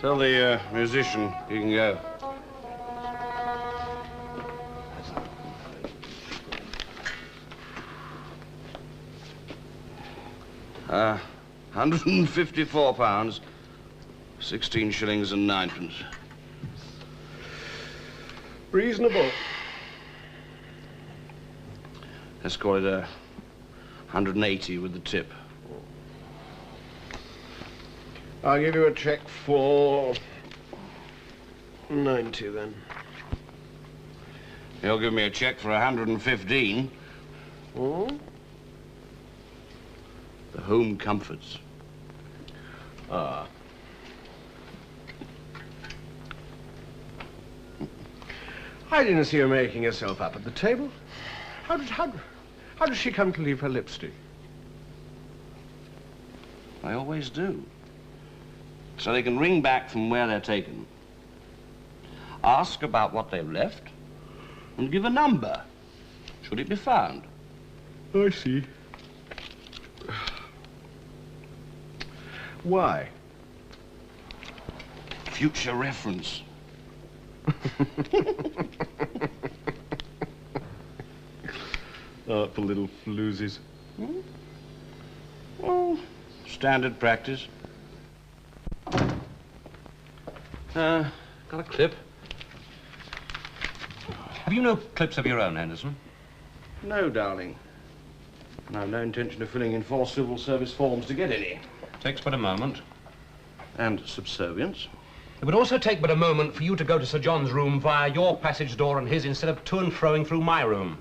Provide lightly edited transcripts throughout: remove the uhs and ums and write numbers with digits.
Tell the musician he can go. £154, 16 shillings and 9pence. Reasonable. Let's call it 180 with the tip. I'll give you a cheque for 90 then. He'll give me a cheque for 115. Oh? The home comforts. Ah. I didn't see her making herself up at the table. How does she come to leave her lipstick? I always do. So they can ring back from where they're taken, ask about what they've left, and give a number, should it be found. I see. Why? Future reference. Oh, for little floozies. Oh, standard practice. Got a clip. Have you no clips of your own, Henderson? No, darling. And I've no intention of filling in 4 civil service forms to get any. Takes but a moment. And subservience. It would also take but a moment for you to go to Sir John's room via your passage door and his instead of to and froing through my room.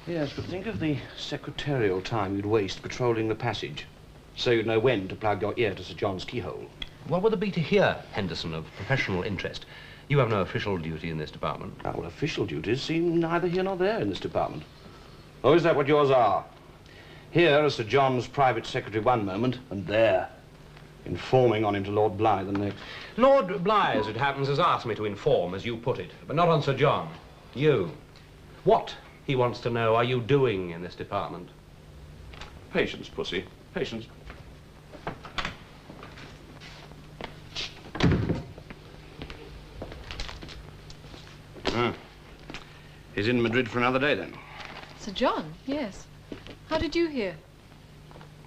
Yes, but think of the secretarial time you'd waste patrolling the passage, so you'd know when to plug your ear to Sir John's keyhole. What would there be to hear, Henderson, of professional interest? You have no official duty in this department. Well, official duties seem neither here nor there in this department. Oh, is that what yours are? Here is Sir John's private secretary one moment, and there, informing on him to Lord Bligh the next. Lord Bligh, as it happens, has asked me to inform, as you put it, but not on Sir John. You. What, he wants to know, are you doing in this department? Patience, pussy. Patience. He's in Madrid for another day, then? Sir John, yes. How did you hear?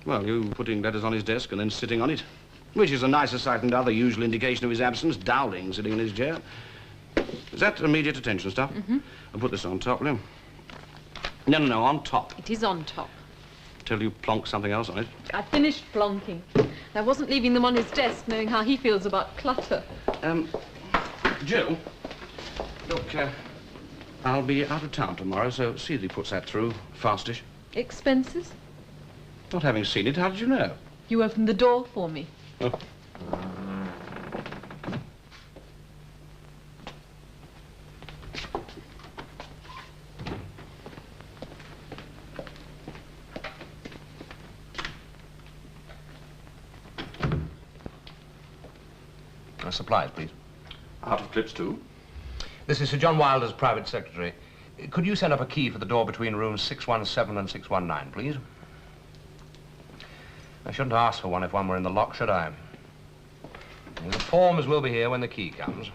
Well, you putting letters on his desk and then sitting on it, which is a nicer sight than the other usual indication of his absence, Dowling sitting in his chair. Is that immediate attention stuff? Mm-hmm. I'll put this on top, will you? No, on top. It is on top. Till you plonk something else on it. I finished plonking. I wasn't leaving them on his desk, knowing how he feels about clutter. Jill, look, I'll be out of town tomorrow, so see that he puts that through fastish. Expenses? Not having seen it, how did you know? You opened the door for me. Oh. Supplies, please. Out of clips, too. This is Sir John Wilder's private secretary. Could you send up a key for the door between rooms 617 and 619, please? I shouldn't ask for one if one were in the lock, should I? The forms will be here when the key comes.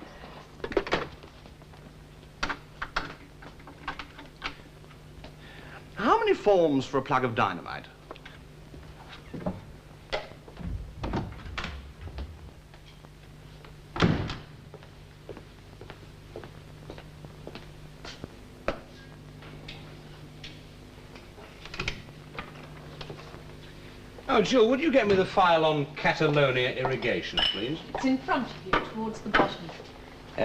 How many forms for a plug of dynamite? Oh, Jill, would you get me the file on Catalonia irrigation, please? It's in front of you, towards the bottom.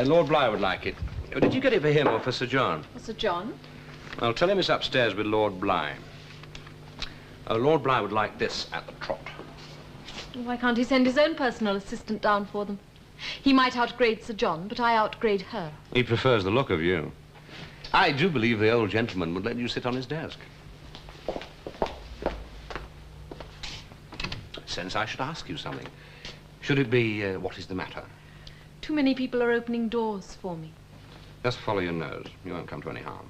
Lord Bligh would like it. Did you get it for him or for Sir John? For Sir John? I'll tell him it's upstairs with Lord Bligh. Lord Bligh would like this at the trot. Why can't he send his own personal assistant down for them? He might outgrade Sir John, but I outgrade her. He prefers the look of you. I do believe the old gentleman would let you sit on his desk. Since I should ask you something. Should it be, what is the matter? Too many people are opening doors for me. Just follow your nose. You won't come to any harm.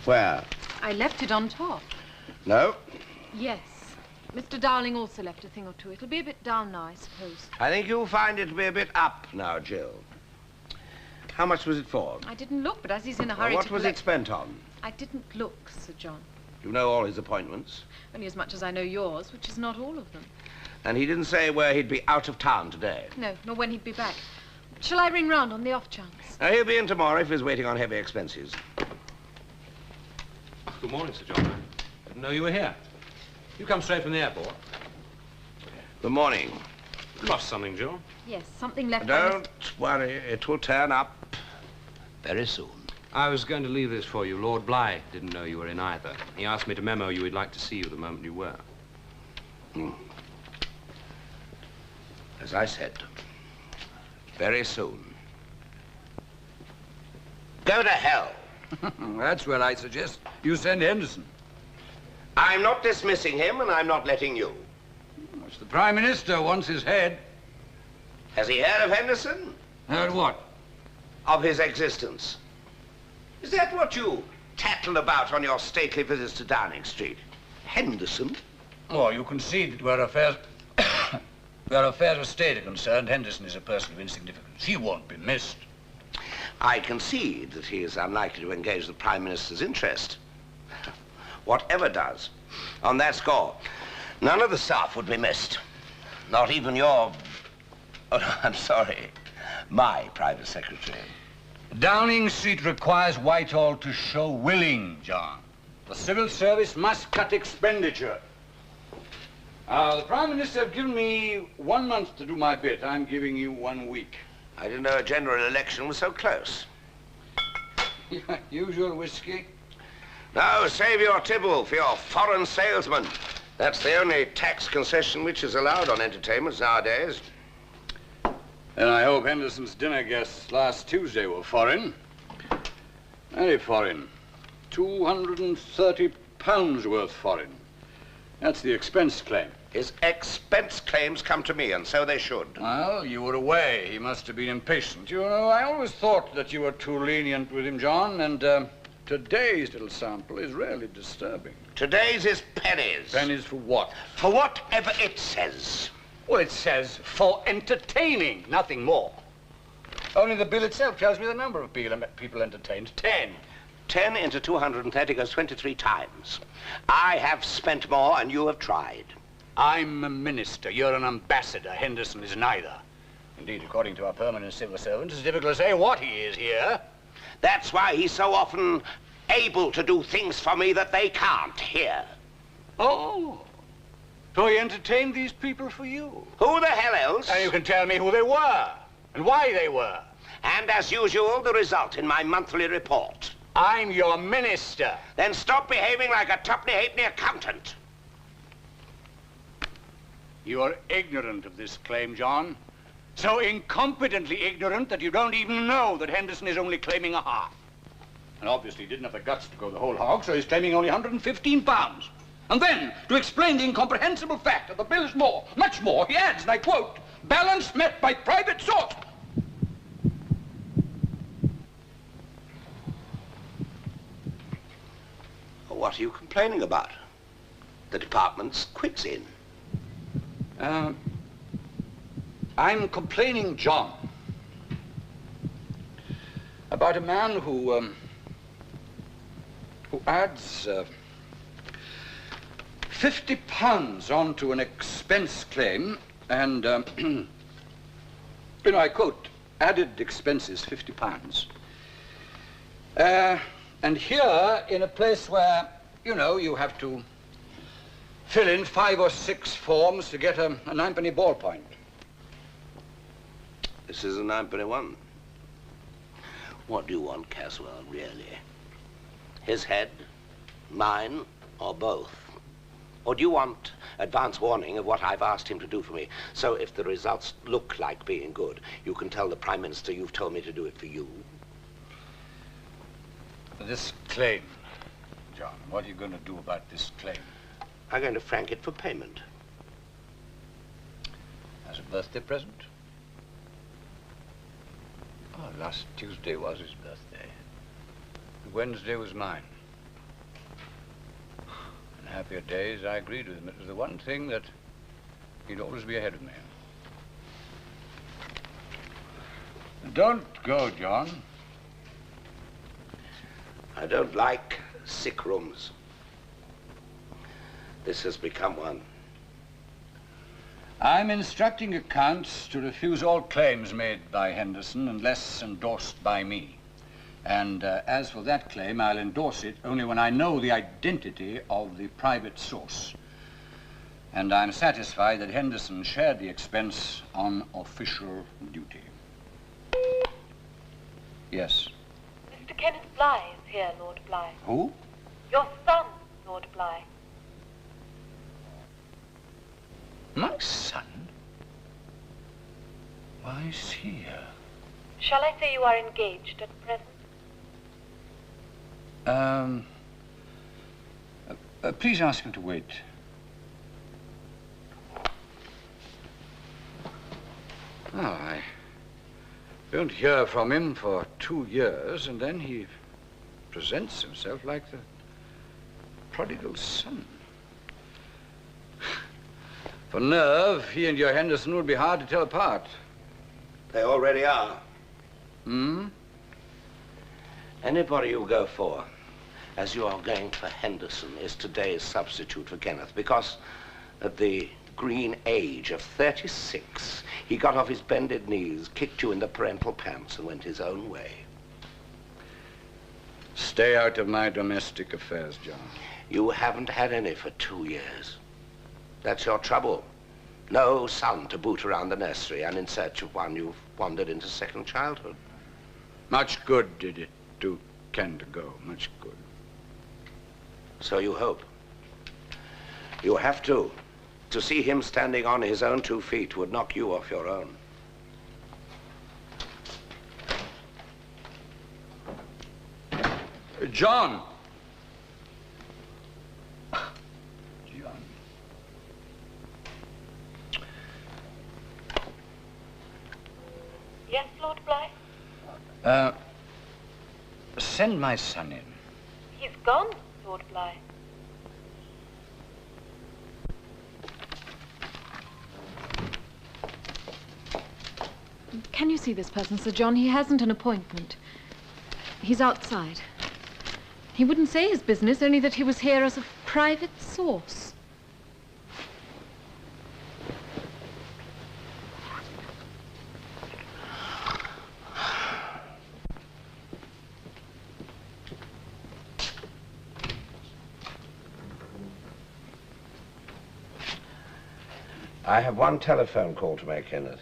Where? I left it on top. No. Yes. Mr. Dowling also left a thing or two. It'll be a bit down now, I suppose. I think you'll find it to be a bit up now, Jill. How much was it for? I didn't look, but as he's in a hurry What was it spent on? I didn't look, Sir John. You know all his appointments? Only as much as I know yours, which is not all of them. And he didn't say where he'd be out of town today? No, nor when he'd be back. Shall I ring round on the off chance? He'll be in tomorrow if he's waiting on heavy expenses. Good morning, Sir John. I didn't know you were here. You come straight from the airport. Good morning. Lost something, Jill? Yes, something left. Don't worry, it will turn up very soon. I was going to leave this for you. Lord Bligh didn't know you were in either. He asked me to memo you he'd like to see you the moment you were. As I said, very soon. Go to hell. That's where I suggest you send Henderson. I'm not dismissing him, and I'm not letting you. It's the Prime Minister wants his head. Has he heard of Henderson? Heard what? Of his existence. Is that what you tattle about on your stately visits to Downing Street? Henderson? Oh, you concede that where affairs... where affairs of state are concerned, Henderson is a person of insignificance. He won't be missed. I concede that he is unlikely to engage the Prime Minister's interest. Whatever does, on that score, none of the staff would be missed. Not even your... Oh, I'm sorry. My private secretary. Downing Street requires Whitehall to show willing, John. The civil service must cut expenditure. The Prime Minister have given me 1 month to do my bit. I'm giving you 1 week. I didn't know a general election was so close. Usual whiskey. No, save your tipple for your foreign salesman. That's the only tax concession which is allowed on entertainments nowadays. And I hope Henderson's dinner guests last Tuesday were foreign. Very foreign. £230 worth foreign. That's the expense claim. His expense claims come to me, and so they should. Well, you were away. He must have been impatient. You know, I always thought that you were too lenient with him, John, and today's little sample is really disturbing. Today's is pennies. Pennies for what? For whatever it says. Well, it says for entertaining, nothing more. Only the bill itself tells me the number of people entertained. 10. 10 into 230 goes 23 times. I have spent more, and you have tried. I'm a minister. You're an ambassador. Henderson is neither. Indeed, according to our permanent civil servants, it's difficult to say what he is here. That's why he's so often able to do things for me that they can't here. Oh. So he entertained these people for you? Who the hell else? And you can tell me who they were and why they were. And as usual, the result in my monthly report. I'm your minister. Then stop behaving like a tuppenny-halfpenny accountant. You are ignorant of this claim, John. So incompetently ignorant that you don't even know that Henderson is only claiming a half. And obviously he didn't have the guts to go the whole hog, so he's claiming only £115. And then, to explain the incomprehensible fact that the bill is more, much more, he adds, and I quote, balance met by private source. What are you complaining about? The department's quids in. I'm complaining, John, about a man who adds £50 onto an expense claim and, you know, I quote, added expenses, £50. And here, in a place where, you know, you have to fill in 5 or 6 forms to get a 9-penny ballpoint. This is a 921. What do you want, Caswell, really? His head, mine, or both? Or do you want advance warning of what I've asked him to do for me? So if the results look like being good, you can tell the Prime Minister you've told me to do it for you. This claim, John, what are you going to do about this claim? I'm going to frank it for payment. As a birthday present? Oh, last Tuesday was his birthday. Wednesday was mine. In happier days, I agreed with him. It was the one thing that he'd always be ahead of me. Don't go, John. I don't like sick rooms. This has become one. I'm instructing accounts to refuse all claims made by Henderson unless endorsed by me. And as for that claim, I'll endorse it only when I know the identity of the private source. And I'm satisfied that Henderson shared the expense on official duty. Yes. Mr. Kenneth Bligh is here, Lord Bligh. Who? Your son, Lord Bligh. My son? Why is he here? Shall I say you are engaged at present? Please ask him to wait. Oh, I don't hear from him for 2 years, and then he presents himself like the prodigal son. For nerve, he and your Henderson would be hard to tell apart. They already are. Hmm? Anybody you go for, as you are going for Henderson, is today's substitute for Kenneth, because at the green age of 36, he got off his bended knees, kicked you in the parental pants, and went his own way. Stay out of my domestic affairs, John. You haven't had any for 2 years. That's your trouble. No son to boot around the nursery, and in search of one, you've wandered into second childhood. Much good did it do Ken to go, much good. So you hope. You have to. To see him standing on his own 2 feet would knock you off your own. John! Yes, Lord Bligh? Send my son in. He's gone, Lord Bligh. Can you see this person, Sir John? He hasn't an appointment. He's outside. He wouldn't say his business, only that he was here as a private source. I have one telephone call to make, Kenneth.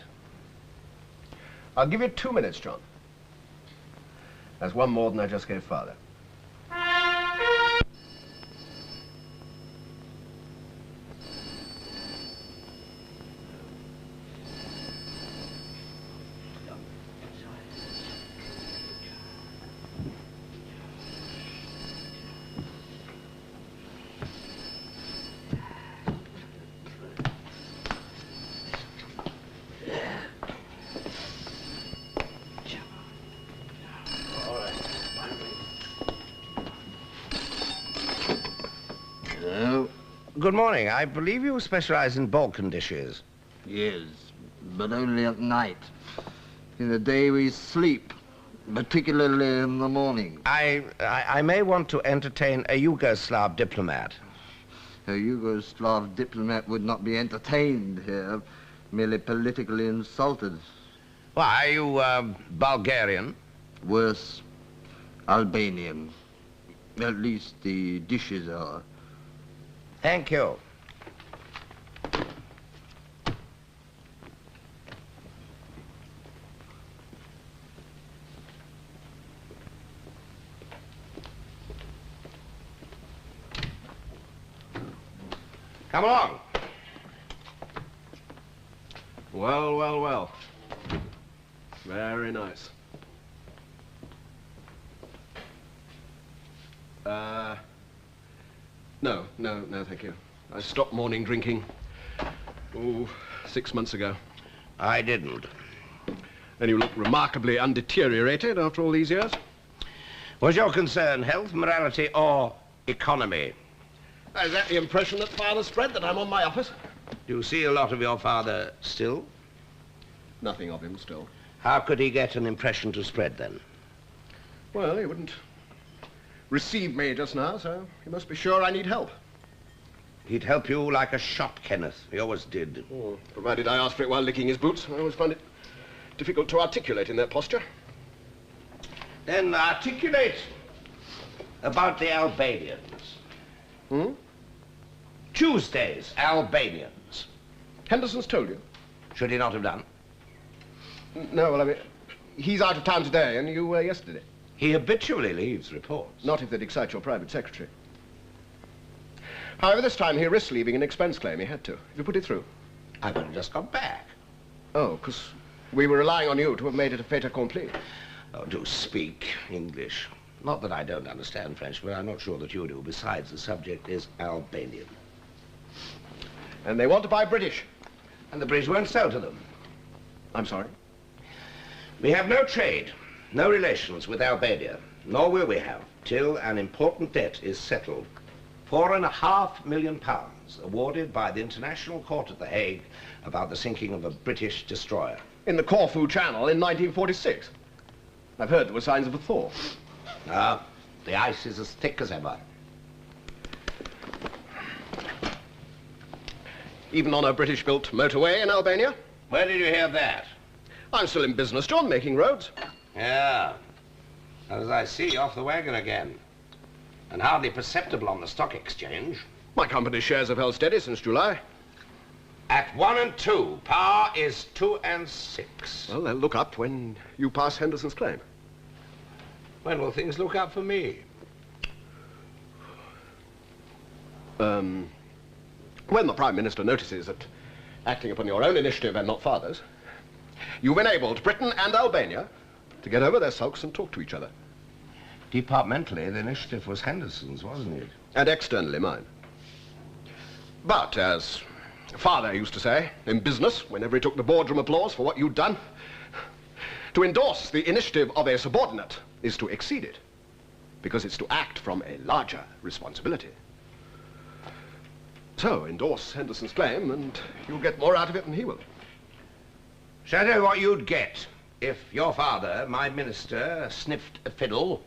I'll give you 2 minutes, John. That's one more than I just gave Father. Good morning. I believe you specialize in Balkan dishes. Yes, but only at night. In the day we sleep, particularly in the morning. I may want to entertain a Yugoslav diplomat. A Yugoslav diplomat would not be entertained here, merely politically insulted. Why, are you, Bulgarian? Worse, Albanian. At least the dishes are. Thank you. Come along. Well, well, well. Very nice. No, thank you. I stopped morning drinking, 6 months ago. I didn't. And you look remarkably undeteriorated after all these years. Was your concern health, morality, or economy? Is that the impression that Father spread, that I'm on my office? Do you see a lot of your father still? Nothing of him still. How could he get an impression to spread, then? Well, he wouldn't receive me just now, so you must be sure I need help. He'd help you like a shot, Kenneth. He always did. Oh, provided I asked for it while licking his boots. I always found it difficult to articulate in that posture. Then articulate about the Albanians. Tuesday's Albanians. Henderson's told you? Should he not have done? No, well, I mean, he's out of town today, and you were yesterday. He habitually leaves reports. Not if they'd excite your private secretary. However, this time he risked leaving an expense claim. He had to. Have you put it through? I've only just got back. Oh, because we were relying on you to have made it a fait accompli. Oh, do speak English. Not that I don't understand French, but I'm not sure that you do. Besides, the subject is Albanian. And they want to buy British. And the British won't sell to them. I'm sorry? We have no trade, no relations with Albania, nor will we have, till an important debt is settled. £4.5 million awarded by the International Court at The Hague about the sinking of a British destroyer. In the Corfu Channel in 1946. I've heard there were signs of a thaw. Ah, the ice is as thick as ever. Even on a British-built motorway in Albania? Where did you hear that? I'm still in business, John, making roads. Yeah. As I see, off the wagon again. And hardly perceptible on the stock exchange. My company's shares have held steady since July. At 1 and 2, par is 2 and 6. Well, they'll look up when you pass Henderson's claim. When will things look up for me? When the Prime Minister notices that, acting upon your own initiative and not Father's, you've enabled Britain and Albania to get over their sulks and talk to each other. Departmentally, the initiative was Henderson's, wasn't it? And externally mine. But, as Father used to say, in business, whenever he took the boardroom applause for what you'd done, to endorse the initiative of a subordinate is to exceed it, because it's to act from a larger responsibility. So, endorse Henderson's claim, and you'll get more out of it than he will. Shall I tell you what you'd get if your father, my minister, sniffed a fiddle?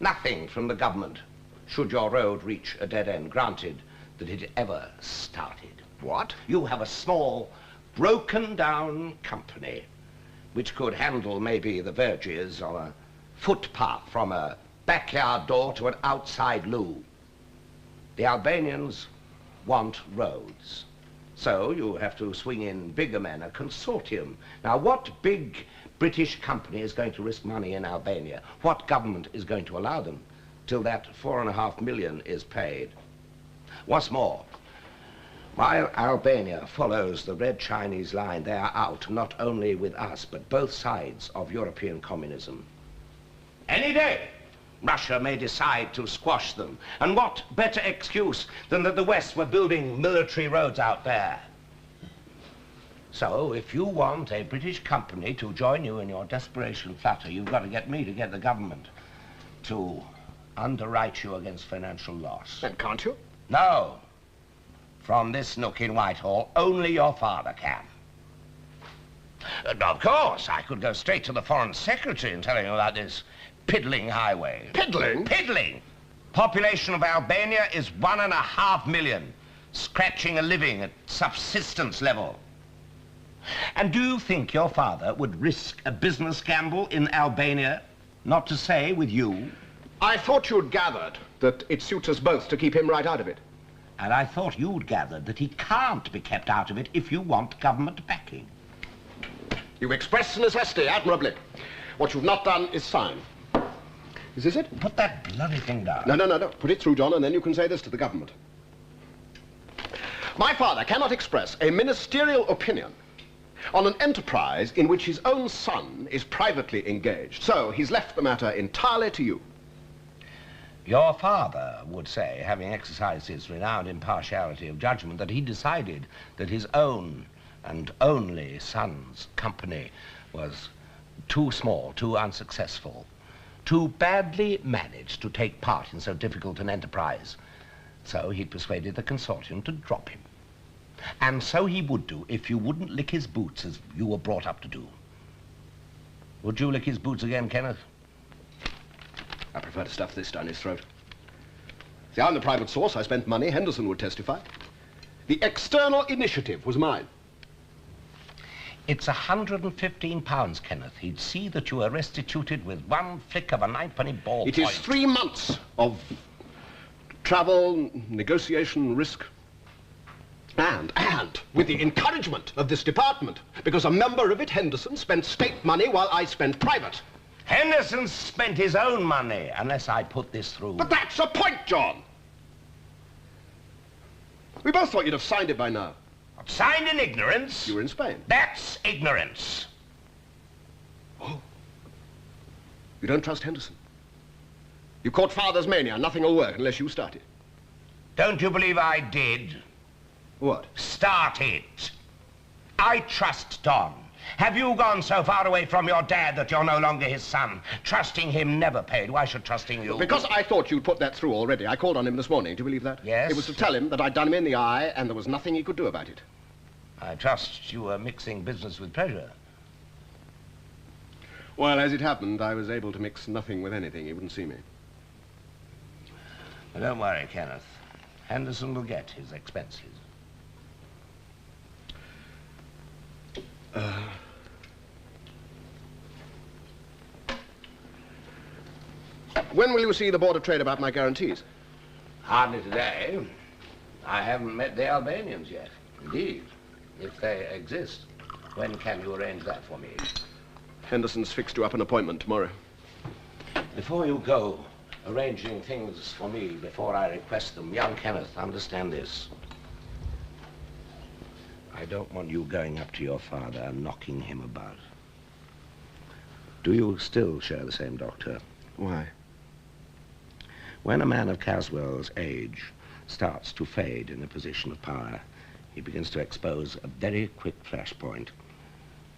Nothing from the government, should your road reach a dead end, granted that it ever started. What? You have a small, broken-down company which could handle maybe the verges on a footpath from a backyard door to an outside loo. The Albanians want roads. So you have to swing in bigger men, a consortium. Now, what big British company is going to risk money in Albania? What government is going to allow them till that £4.5 million is paid? What's more, while Albania follows the Red Chinese line, they are out not only with us, but both sides of European communism. Any day, Russia may decide to squash them. And what better excuse than that the West were building military roads out there? So, if you want a British company to join you in your desperation flutter, you've got to get me to get the government to underwrite you against financial loss. And can't you? No. From this nook in Whitehall, only your father can. Of course, I could go straight to the Foreign Secretary and tell him about this piddling highway. Piddling? Piddling! Population of Albania is 1.5 million, scratching a living at subsistence level. And do you think your father would risk a business gamble in Albania, not to say with you? I thought you'd gathered that it suits us both to keep him right out of it. And I thought you'd gathered that he can't be kept out of it if you want government backing. You've expressed necessity admirably. What you've not done is sign. Is this it? Put that bloody thing down. No. Put it through, John, and then you can say this to the government. My father cannot express a ministerial opinion on an enterprise in which his own son is privately engaged. So he's left the matter entirely to you. Your father would say, having exercised his renowned impartiality of judgment, that he decided that his own and only son's company was too small, too unsuccessful, too badly managed to take part in so difficult an enterprise. So he persuaded the consortium to drop him. And so he would do if you wouldn't lick his boots as you were brought up to do. Would you lick his boots again, Kenneth? I prefer to stuff this down his throat. See, I'm the private source. I spent money. Henderson would testify. The external initiative was mine. It's £115, Kenneth. He'd see that you are restituted with one flick of a ninepenny ball It point. is 3 months of travel, negotiation, risk. And with the encouragement of this department, because a member of it, Henderson, spent state money while I spent private. Henderson spent his own money, unless I put this through. But that's the point, John. We both thought you'd have signed it by now. Signed in ignorance? You were in Spain. That's ignorance. Oh. You don't trust Henderson? You caught father's mania. Nothing will work unless you start it. Don't you believe I did? What? Start it. I trust Don. Have you gone so far away from your dad that you're no longer his son? Trusting him never paid. Why should trusting you? Because I thought you'd put that through already. I called on him this morning. Do you believe that? Yes. It was to tell him that I'd done him in the eye and there was nothing he could do about it. I trust you were mixing business with pleasure. Well, as it happened, I was able to mix nothing with anything. He wouldn't see me. Well, don't worry, Kenneth. Henderson will get his expenses. When will you see the Board of Trade about my guarantees? Hardly today. I haven't met the Albanians yet. Indeed, if they exist. When can you arrange that for me? Henderson's fixed you up an appointment tomorrow. Before you go arranging things for me before I request them, young Kenneth, understand this. I don't want you going up to your father and knocking him about. Do you still share the same doctor? Why? When a man of Caswell's age starts to fade in a position of power, he begins to expose a very quick flashpoint.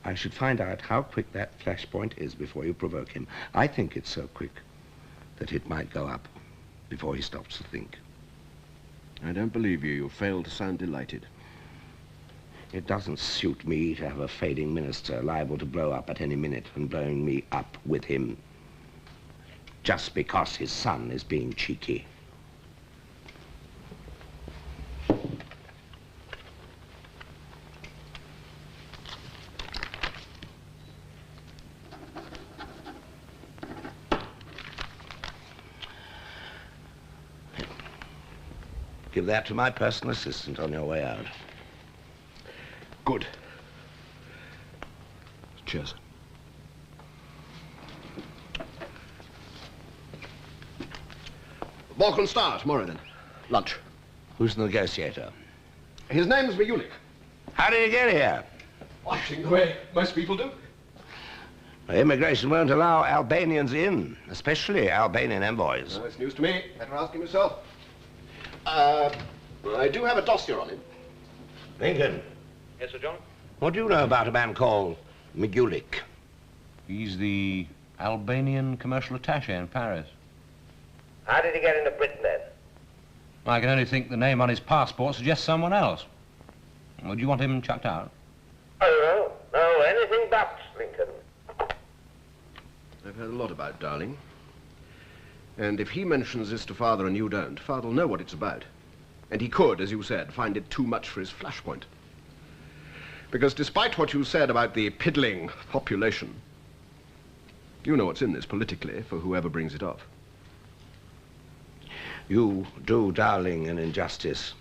I should find out how quick that flashpoint is before you provoke him. I think it's so quick that it might go up before he stops to think. I don't believe you. You failed to sound delighted. It doesn't suit me to have a fading minister liable to blow up at any minute and blowing me up with him just because his son is being cheeky. Give that to my personal assistant on your way out. Good. Cheers. Balkan Star tomorrow, then. Lunch. Who's the negotiator? His name's Migulik. How did he get here? Watching the way most people do. Immigration won't allow Albanians in, especially Albanian envoys. No, it's news to me. Better ask him yourself. I do have a dossier on him. Lincoln. Yes, Sir John? What do you know about a man called Migulik? He's the Albanian commercial attaché in Paris. How did he get into Britain, then? I can only think the name on his passport suggests someone else. Would you want him chucked out? Oh, no, anything but, Lincoln. I've heard a lot about Dowling. And if he mentions this to Father and you don't, Father'll know what it's about. And he could, as you said, find it too much for his flashpoint. Because despite what you said about the piddling population, you know what's in this politically for whoever brings it off. You do Dowling an injustice.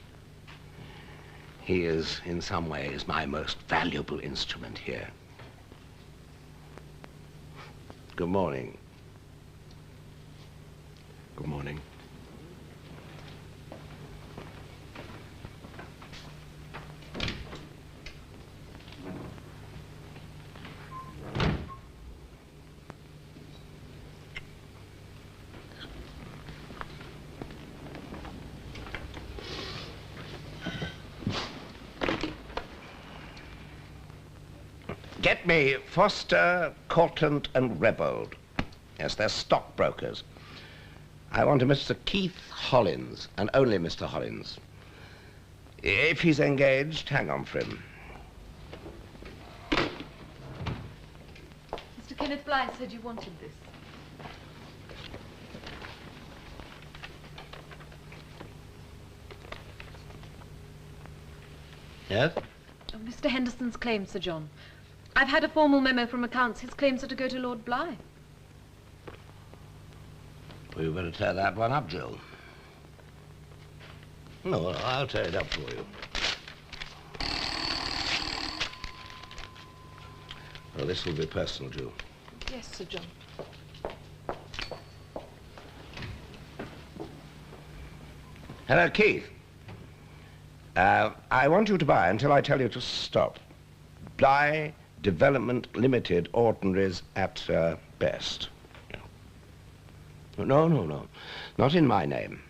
He is, in some ways, my most valuable instrument here. Good morning. Good morning. Get me Foster, Cortlandt and Rebold. Yes, they're stockbrokers. I want a Mr. Keith Hollins, and only Mr. Hollins. If he's engaged, hang on for him. Mr. Kenneth Bligh said you wanted this. Yes? Oh, Mr. Henderson's claims, Sir John. I've had a formal memo from accounts. His claims are to go to Lord Bligh. Well, you better tear that one up, Jill. No, I'll tear it up for you. Well, this will be personal, Jill. Yes, Sir John. Hello, Keith. I want you to buy until I tell you to stop. Bligh Development Limited ordinaries at best. No, no, no. Not in my name.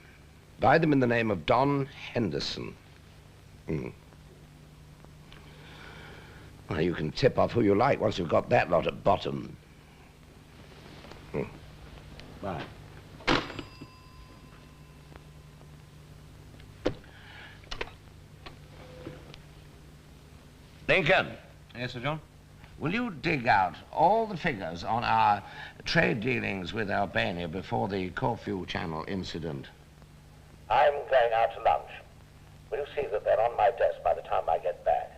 Buy them in the name of Don Henderson. Well, you can tip off who you like once you've got that lot at bottom. Bye. Lincoln. Yes, Sir John? Will you dig out all the figures on our trade dealings with Albania before the Corfu Channel incident? I'm going out to lunch. Will you see that they're on my desk by the time I get back?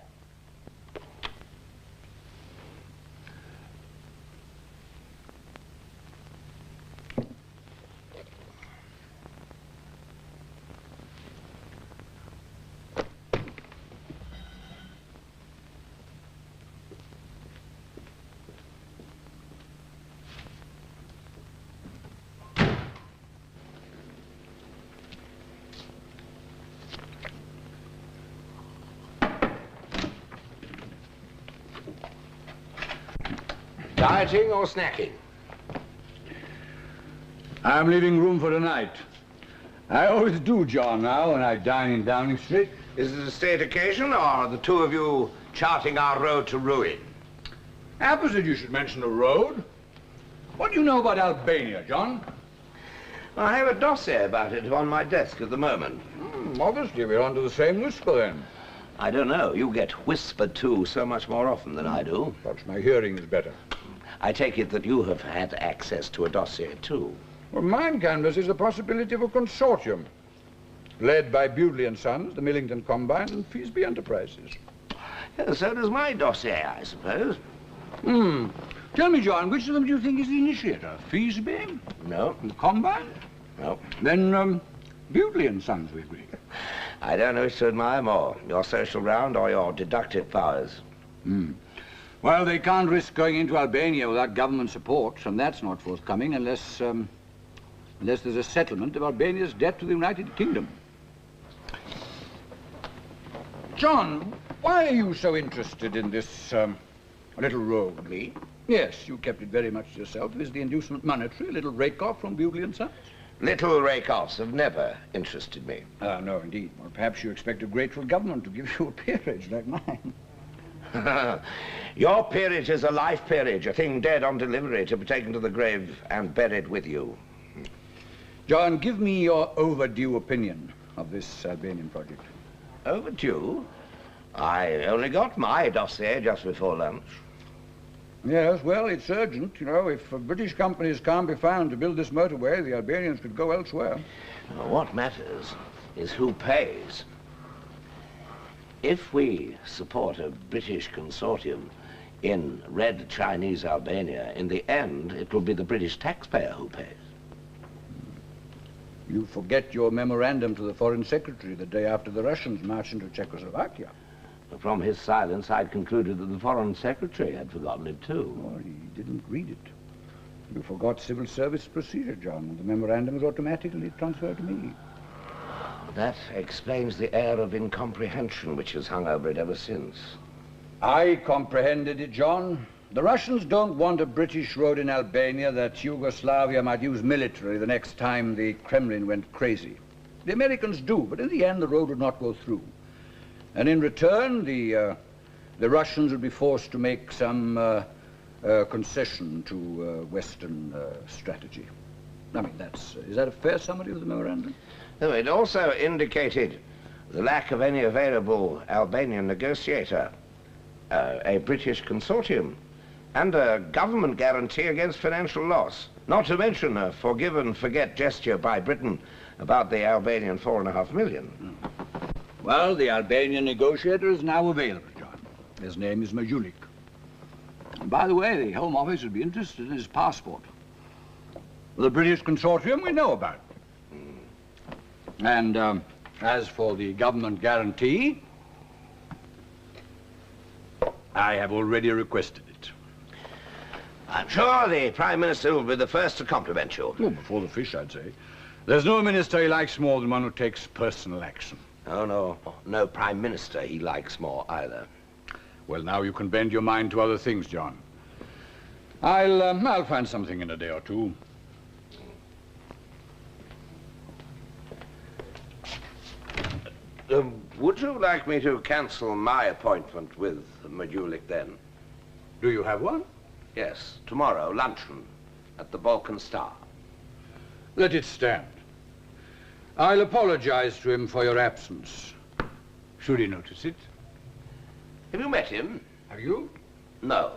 Dieting or snacking? I'm leaving room for tonight. I always do, John, now, when I dine in Downing Street. Is it a state occasion, or are the two of you charting our road to ruin? Happens that you should mention the road. What do you know about Albania, John? I have a dossier about it on my desk at the moment. Obviously, we're onto the same whisper, then. I don't know. You get whispered to so much more often than I do. Perhaps my hearing is better. I take it that you have had access to a dossier, too. Well, mine canvasses the possibility of a consortium, led by Bewdley & Sons, the Millington Combine, and Feasby Enterprises. Yeah, so does my dossier, I suppose. Tell me, John, which of them do you think is the initiator? Feasby? No. The Combine? No. Then, Bewdley & Sons, we agree. I don't know which to admire more, your social round or your deductive powers. Well, they can't risk going into Albania without government support, and that's not forthcoming unless there's a settlement of Albania's debt to the United Kingdom. John, why are you so interested in this little rogue, Lee? Yes, you kept it very much to yourself. Is the inducement monetary, a little rake-off from Bewdley & Sons? Little rake-offs have never interested me. No, indeed. Well, perhaps you expect a grateful government to give you a peerage like mine. Your peerage is a life peerage, a thing dead on delivery to be taken to the grave and buried with you. John, give me your overdue opinion of this Albanian project. Overdue? I only got my dossier just before lunch. Yes, well, it's urgent. You know, if British companies can't be found to build this motorway, the Albanians could go elsewhere. What matters is who pays. If we support a British consortium in Red Chinese Albania, in the end, it will be the British taxpayer who pays. You forget your memorandum to the Foreign Secretary the day after the Russians marched into Czechoslovakia. From his silence, I'd concluded that the Foreign Secretary had forgotten it, too. Oh, he didn't read it. You forgot civil service procedure, John. The memorandum was automatically transferred to me. That explains the air of incomprehension which has hung over it ever since. I comprehended it, John. The Russians don't want a British road in Albania that Yugoslavia might use militarily the next time the Kremlin went crazy. The Americans do, but in the end the road would not go through. And in return, the the Russians would be forced to make some concession to Western strategy. I mean, is that a fair summary of the memorandum? No, it also indicated the lack of any available Albanian negotiator, a British consortium, and a government guarantee against financial loss. Not to mention a forgive-and-forget gesture by Britain about the Albanian $4.5 million. Well, the Albanian negotiator is now available, John. His name is Majulik. And by the way, the Home Office would be interested in his passport. The British consortium we know about. And as for the government guarantee, I have already requested it. I'm sure the Prime Minister will be the first to compliment you. Oh, before the fish, I'd say. There's no minister he likes more than one who takes personal action. Oh, no. No Prime Minister he likes more either. Well, now you can bend your mind to other things, John. I'll find something in a day or two. Would you like me to cancel my appointment with Majulik then? Do you have one? Yes, tomorrow, luncheon, at the Balkan Star. Let it stand. I'll apologize to him for your absence, should he notice it. Have you met him? Have you? No.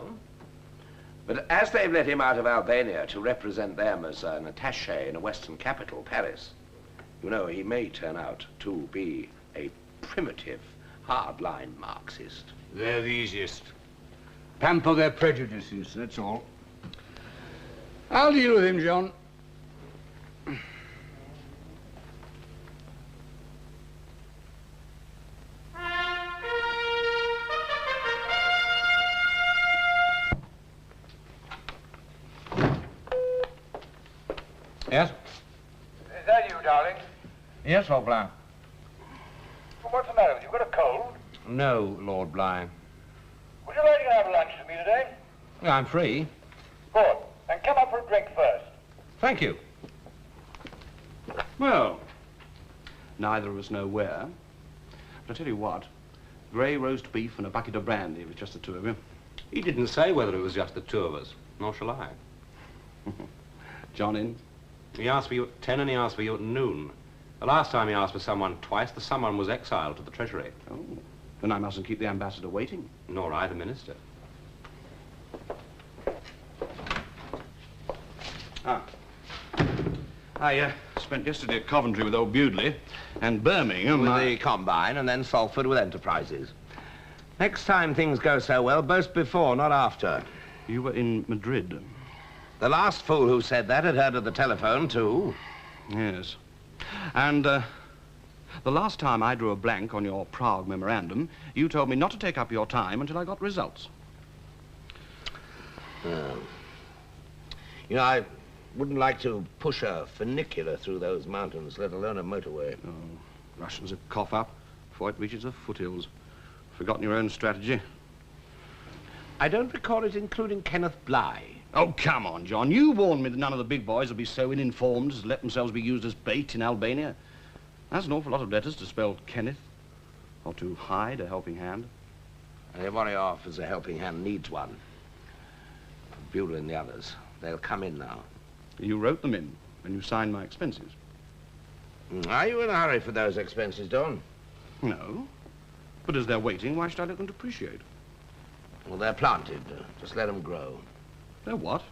But as they've let him out of Albania to represent them as an attaché in a Western capital, Paris, you know, he may turn out to be a primitive, hardline Marxist. They're the easiest. Pamper their prejudices, that's all. I'll deal with him, John. Yes? Is that you, darling? Yes, Lord Bligh. Well, what's the matter with you? Got a cold? No, Lord Bligh. Would you like to have lunch with me today? I'm free. Good. Then come up for a drink first. Thank you. Well, neither of us know where. But I tell you what, grey roast beef and a bucket of brandy, if it's just the two of you. He didn't say whether it was just the two of us, nor shall I. John in? He asked for you at 10 and he asked for you at noon. The last time he asked for someone twice, the someone was exiled to the Treasury. Oh, then I mustn't keep the ambassador waiting. Nor I, the minister. I spent yesterday at Coventry with old Bewdley and Birmingham. With the Combine and then Salford with Enterprises. Next time things go so well, boast before, not after. You were in Madrid. The last fool who said that had heard of the telephone, too. Yes. And the last time I drew a blank on your Prague memorandum, you told me not to take up your time until I got results. You know, I wouldn't like to push a funicular through those mountains, let alone a motorway. Oh, Russians will cough up before it reaches the foothills. Forgotten your own strategy? I don't recall it including Kenneth Bligh. Oh, come on, John. You warned me that none of the big boys would be so uninformed as to let themselves be used as bait in Albania. That's an awful lot of letters to spell Kenneth, or to hide a helping hand. Anybody offers a helping hand needs one. Bueller and the others, they'll come in now. You wrote them in when you signed my expenses. Are you in a hurry for those expenses, Don? No. But as they're waiting, why should I let them depreciate? Well, they're planted. Just let them grow. They're what?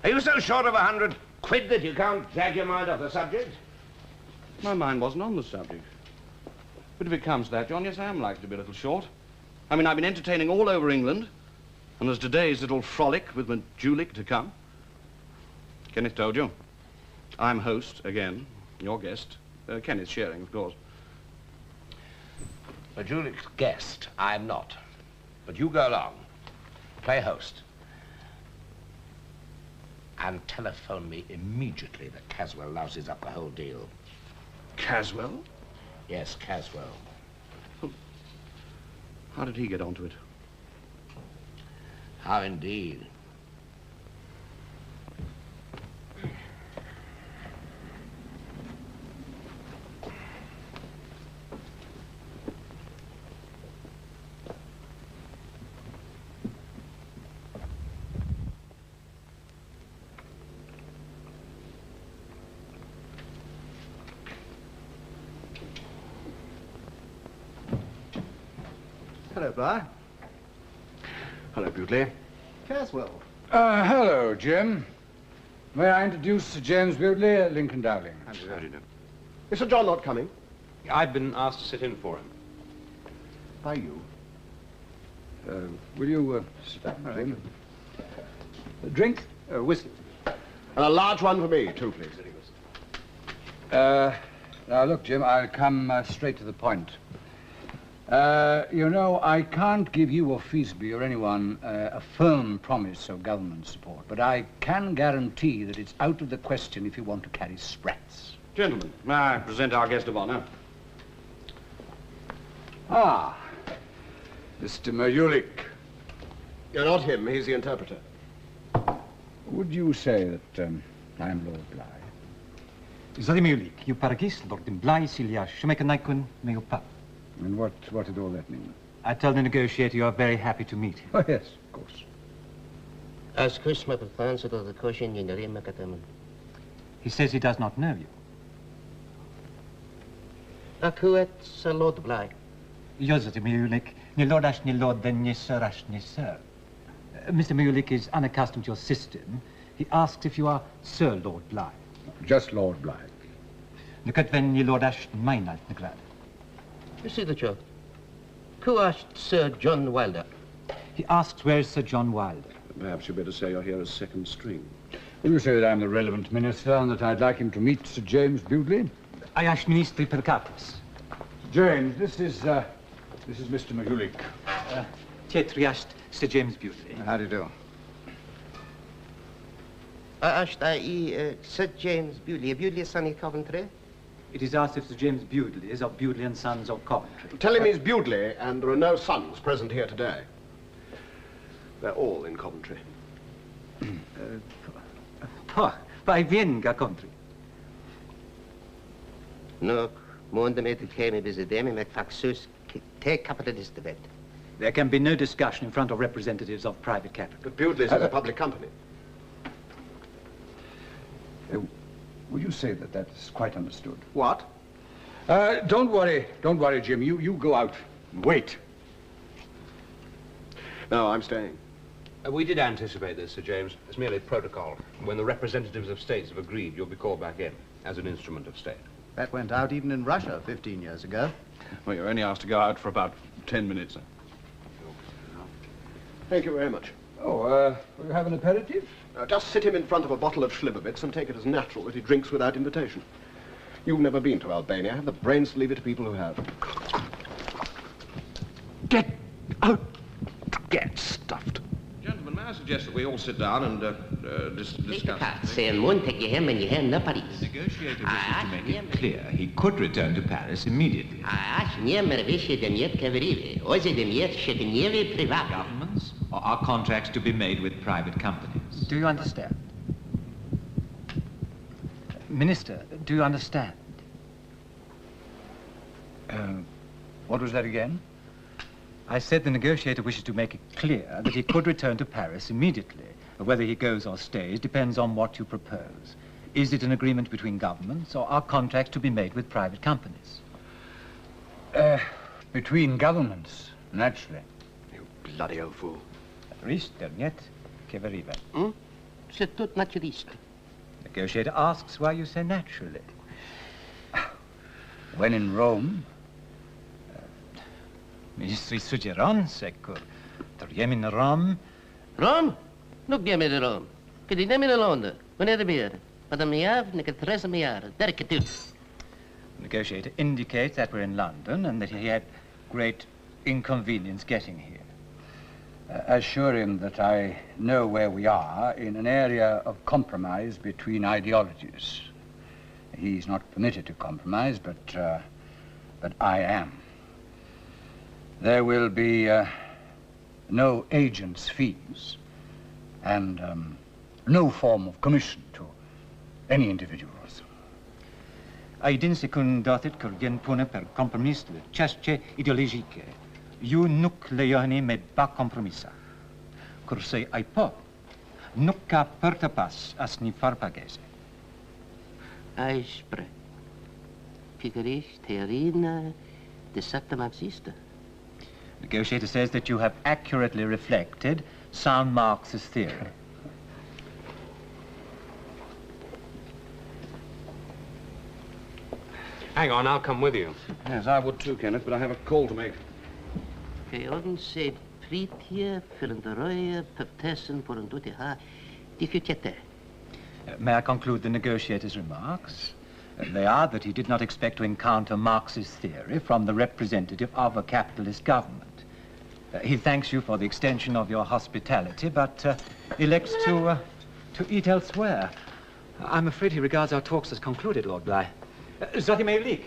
Are you so short of £100 that you can't drag your mind off the subject? My mind wasn't on the subject. But if it comes to that, John, yes, I am likely to be a little short. I mean, I've been entertaining all over England, and there's today's little frolic with Majulik to come. Kenneth told you. I'm host, again, your guest. Kenneth sharing, of course. Majulik's guest, I'm not. But you go along. Play host. And telephone me immediately that Caswell louses up the whole deal. Caswell? Yes, Caswell. How did he get onto it? How indeed. Hello, Bligh. Hello, Bewdley. Caswell. Hello, Jim. May I introduce Sir James Bewdley, Lincoln Dowling? How do you do? Is Sir John not coming? I've been asked to sit in for him. By you? Will you sit down, Jim? A drink? Whiskey. And a large one for me, too, please. Now, look, Jim, I'll come straight to the point. You know, I can't give you or Feasby or anyone a firm promise of government support, but I can guarantee that it's out of the question if you want to carry sprats. Gentlemen, may I present our guest of honor? Ah, Mr. Mayulik. You're not him, he's the interpreter. Would you say that I am Lord Bligh? Zadimiulik, you paragis, Lord Bligh, Silia, Shemekanaikun, Meopa. And what did all that mean? I tell the negotiator you are very happy to meet him. Oh, yes, of course. He says he does not know you. Sir Lord Bligh. Zadimiulik, ni Lordash, ni Lord, then ni Sirash, ni Sir. Mr. Mayulik is unaccustomed to your system. He asks if you are Sir Lord Bligh. Just Lord Bligh. Nikatven ni Lordash, Mainalt, Nigrad. You see the joke. Who asked Sir John Wilder? He asks where is Sir John Wilder. Perhaps you'd better say you're here as second string. Will you say that I'm the relevant minister and that I'd like him to meet Sir James Bewdley? I ask Ministri per capus. James, this is Mr. Mayulik. Tietriast, Sir James Bewdley. How do you do? Sir James Bewdley. Bewdley son of Coventry? It is asked if Sir James Bewdley is of Bewdley and Sons of Coventry. Tell him he's Bewdley, and there are no sons present here today. They're all in Coventry. By Vienga Coventry. No, Mondamete came visit them and Faxus take capitalist debate. There can be no discussion in front of representatives of private capital. But Bewdley's is a public company. Will you say that that's quite understood? What? Don't worry, Jim. You go out and wait. No, I'm staying. We did anticipate this, Sir James. It's merely protocol. When the representatives of states have agreed, you'll be called back in as an instrument of state. That went out even in Russia 15 years ago. Well, you're only asked to go out for about 10 minutes. Thank you very much. Oh, will you have an aperitif? Just sit him in front of a bottle of Slivovitz and take it as natural that he drinks without invitation. You've never been to Albania. Have the brains to leave it to people who have. Get out! Get stuffed. Gentlemen, may I suggest that we all sit down and discuss... Say, and one take you him and you hand up Paris. The negotiator wishes to make it clear he could return to Paris immediately. Governments or are contracts to be made with private companies? Do you understand? Minister, do you understand? What was that again? I said the negotiator wishes to make it clear that he could return to Paris immediately. Whether he goes or stays depends on what you propose. Is it an agreement between governments or are contracts to be made with private companies? Between governments, naturally. You bloody old fool. Risternet, che veriva. C'est tout naturiste. Negotiator asks why you say naturally. When in Rome. Ministri suggeron, secur. Toriem in Rome. Rome? No bieme de Rome. Che di nemi in Londra. Wanneer de beer. Madame Miav, ne que 13 miljard. Derke tu. Negotiator indicates that we're in London and that he had great inconvenience getting here. Assure him that I know where we are in an area of compromise between ideologies. He's not permitted to compromise, but I am. There will be no agent's fees and no form of commission to any individuals. Aidin secundatit kurgen pune per compromis de chasche ideologique. You nuk leoni med ba compromissa. Cursei aipo. Nukka pertapas as ni farpagese. Aispre. Figurish, theorina, de satta marxista. Negotiator says that you have accurately reflected sound Marxist theory. Hang on, I'll come with you. Yes, I would too, Kenneth, but I have a call to make. May I conclude the negotiator's remarks? They are that he did not expect to encounter Marxist theory from the representative of a capitalist government. He thanks you for the extension of your hospitality, but elects to eat elsewhere. I'm afraid he regards our talks as concluded, Lord Bligh. Zotty may leak.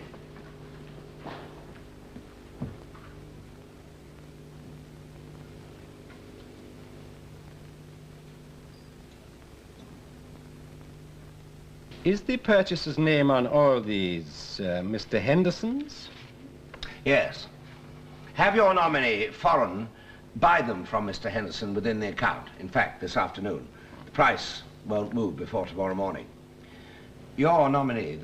Is the purchaser's name on all these Mr. Henderson's? Yes. Have your nominee, foreign, buy them from Mr. Henderson within the account. In fact, this afternoon. The price won't move before tomorrow morning. Your nominee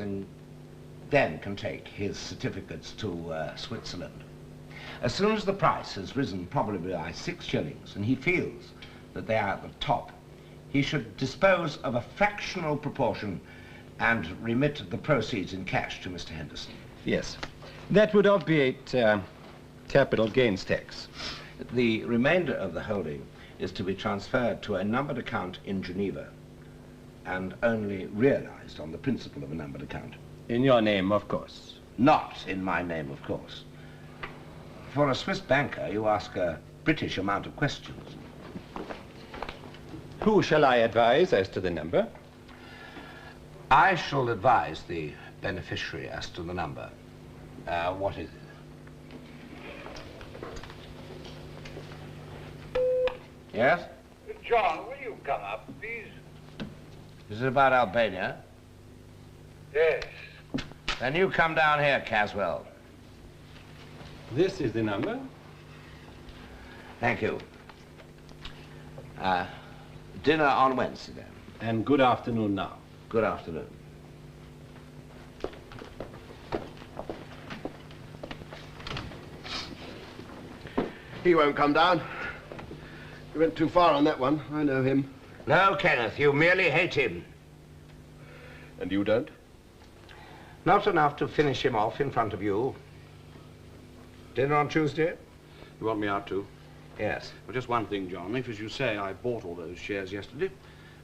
then can take his certificates to Switzerland. As soon as the price has risen probably by 6 shillings and he feels that they are at the top, he should dispose of a fractional proportion and remit the proceeds in cash to Mr. Henderson. Yes. That would obviate capital gains tax. The remainder of the holding is to be transferred to a numbered account in Geneva and only realized on the principle of a numbered account. In your name, of course. Not in my name, of course. For a Swiss banker, you ask a British amount of questions. Who shall I advise as to the number? I shall advise the beneficiary as to the number. What is it? Yes? John, will you come up, please? Is it about Albania? Yes. Then you come down here, Caswell. This is the number? Thank you. Dinner on Wednesday, then. And good afternoon now. Good afternoon. He won't come down. He went too far on that one. I know him. No, Kenneth, you merely hate him. And you don't? Not enough to finish him off in front of you. Dinner on Tuesday? You want me out too? Yes. Well, just one thing, John. If, as you say, I bought all those shares yesterday,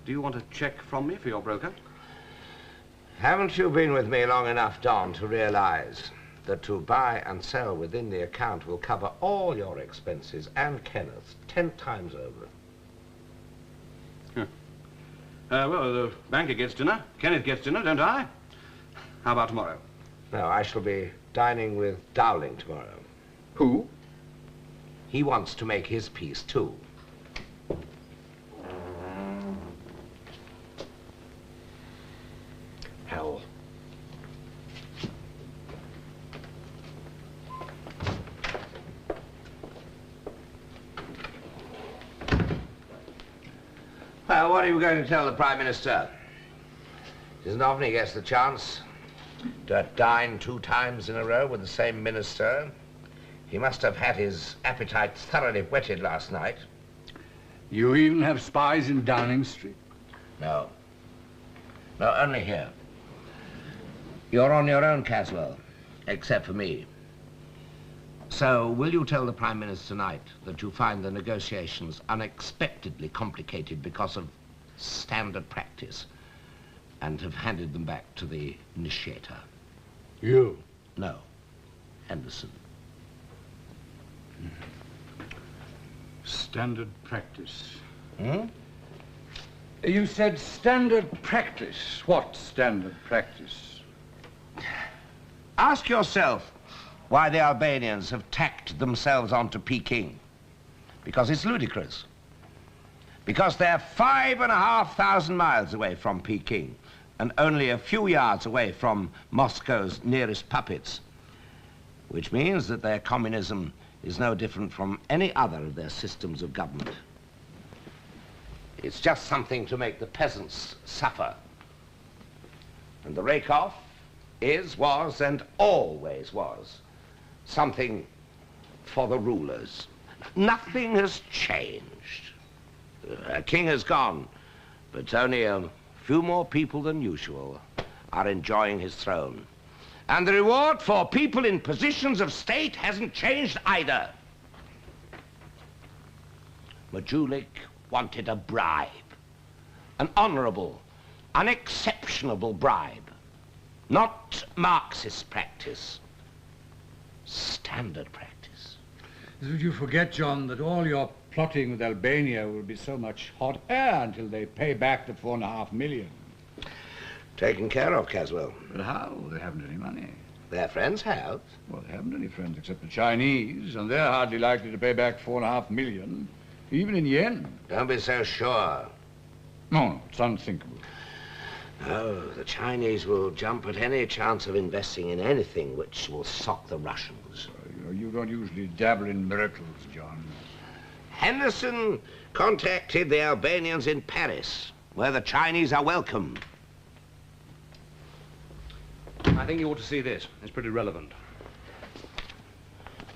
do you want a cheque from me for your broker? Haven't you been with me long enough, Don, to realize that to buy and sell within the account will cover all your expenses and Kenneth's 10 times over? Well, the banker gets dinner, Kenneth gets dinner, don't I? How about tomorrow? No, I shall be dining with Dowling tomorrow. Who? He wants to make his peace, too. Hell. Well, what are you going to tell the Prime Minister? It isn't often he gets the chance to dine 2 times in a row with the same minister. He must have had his appetite thoroughly whetted last night. You even have spies in Downing Street? No. No, only here. You're on your own, Caswell, except for me. So, will you tell the Prime Minister tonight that you find the negotiations unexpectedly complicated because of standard practice and have handed them back to the initiator? You? No. Henderson. Standard practice. Hmm? You said standard practice. What standard practice? Ask yourself why the Albanians have tacked themselves onto Peking. Because it's ludicrous. Because they're 5,500 miles away from Peking and only a few yards away from Moscow's nearest puppets, which means that their communism is no different from any other of their systems of government. It's just something to make the peasants suffer. And the rake-off is, was, and always was something for the rulers. Nothing has changed. A king has gone, but only a few more people than usual are enjoying his throne. And the reward for people in positions of state hasn't changed either. Majulik wanted a bribe, an honorable, unexceptionable bribe, not Marxist practice, standard practice. You forget, John, that all your plotting with Albania will be so much hot air until they pay back the $4.5 million. Taken care of, Caswell. But how? They haven't any money. Their friends have. Well, they haven't any friends except the Chinese, and they're hardly likely to pay back $4.5 million, even in yen. Don't be so sure. No, it's unthinkable. No, the Chinese will jump at any chance of investing in anything which will sock the Russians. You don't usually dabble in miracles, John. Henderson contacted the Albanians in Paris, where the Chinese are welcome. I think you ought to see this. It's pretty relevant.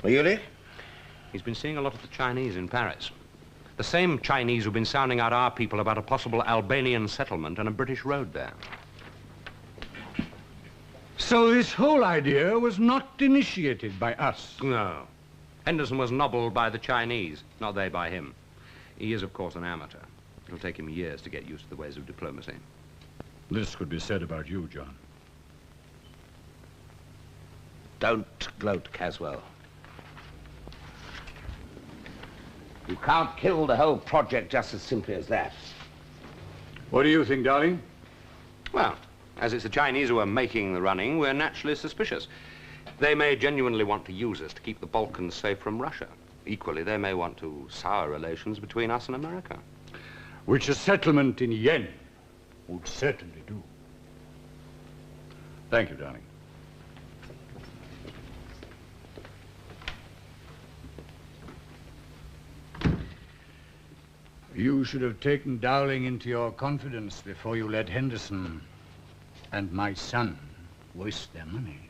Really? He's been seeing a lot of the Chinese in Paris. The same Chinese who've been sounding out our people about a possible Albanian settlement and a British road there. So this whole idea was not initiated by us? No. Henderson was nobbled by the Chinese, not they by him. He is, of course, an amateur. It'll take him years to get used to the ways of diplomacy. This could be said about you, John. Don't gloat, Caswell. You can't kill the whole project just as simply as that. What do you think, Dowling? Well, as it's the Chinese who are making the running, we're naturally suspicious. They may genuinely want to use us to keep the Balkans safe from Russia. Equally, they may want to sour relations between us and America. Which a settlement in yen would certainly do. Thank you, Dowling. You should have taken Dowling into your confidence before you let Henderson and my son waste their money.